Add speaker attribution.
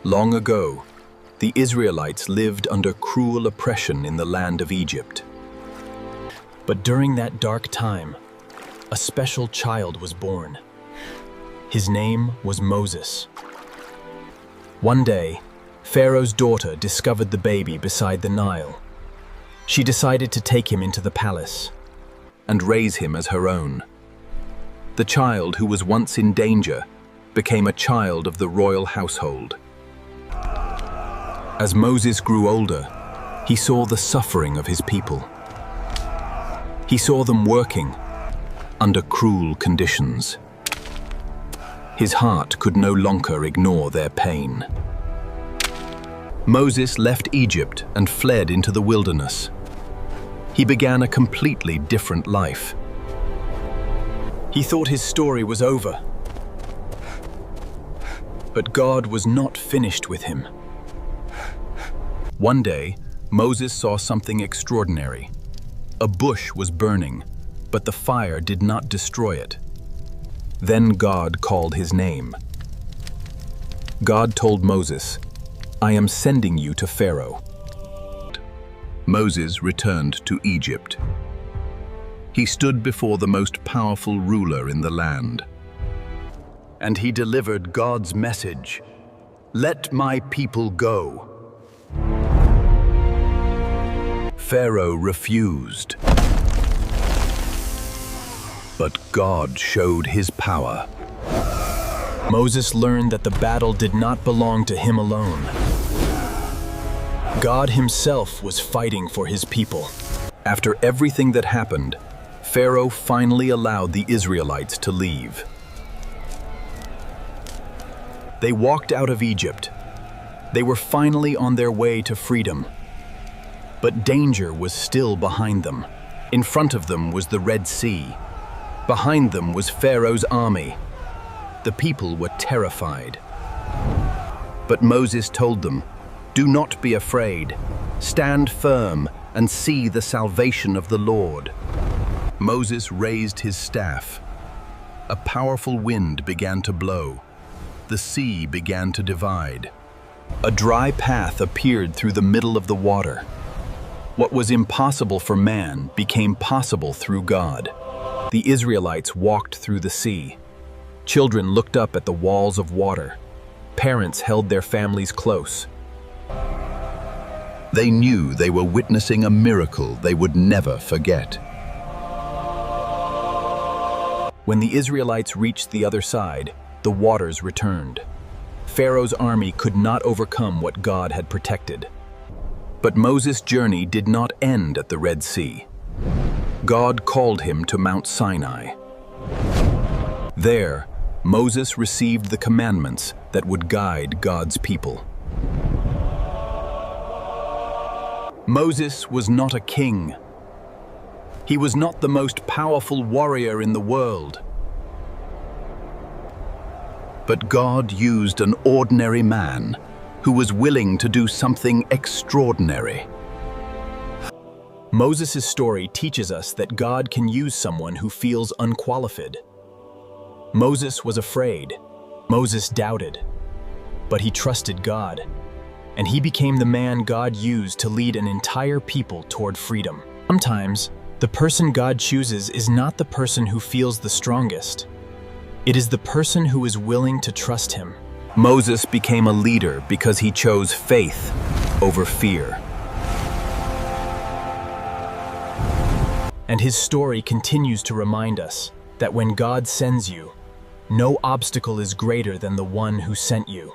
Speaker 1: Long ago, the Israelites lived under cruel oppression in the land of Egypt. But during that dark time, a special child was born. His name was Moses. One day, Pharaoh's daughter discovered the baby beside the Nile. She decided to take him into the palace and raise him as her own. The child, who was once in danger, became a child of the royal household. As Moses grew older, he saw the suffering of his people. He saw them working under cruel conditions. His heart could no longer ignore their pain. Moses left Egypt and fled into the wilderness. He began a completely different life. He thought his story was over. But God was not finished with him. One day, Moses saw something extraordinary. A bush was burning, but the fire did not destroy it. Then God called his name. God told Moses, "I am sending you to Pharaoh." Moses returned to Egypt. He stood before the most powerful ruler in the land. And he delivered God's message, "Let my people go." Pharaoh refused. But God showed his power. Moses learned that the battle did not belong to him alone. God himself was fighting for his people. After everything that happened, Pharaoh finally allowed the Israelites to leave. They walked out of Egypt. They were finally on their way to freedom. But danger was still behind them. In front of them was the Red Sea. Behind them was Pharaoh's army. The people were terrified. But Moses told them, "Do not be afraid. Stand firm and see the salvation of the Lord." Moses raised his staff. A powerful wind began to blow. The sea began to divide. A dry path appeared through the middle of the water. What was impossible for man became possible through God. The Israelites walked through the sea. Children looked up at the walls of water. Parents held their families close. They knew they were witnessing a miracle they would never forget. When the Israelites reached the other side, the waters returned. Pharaoh's army could not overcome what God had protected. But Moses' journey did not end at the Red Sea. God called him to Mount Sinai. There, Moses received the commandments that would guide God's people. Moses was not a king. He was not the most powerful warrior in the world. But God used an ordinary man who was willing to do something extraordinary. Moses' story teaches us that God can use someone who feels unqualified. Moses was afraid. Moses doubted. But he trusted God, and he became the man God used to lead an entire people toward freedom. Sometimes, the person God chooses is not the person who feels the strongest. It is the person who is willing to trust him. Moses became a leader because he chose faith over fear. And his story continues to remind us that when God sends you, no obstacle is greater than the one who sent you.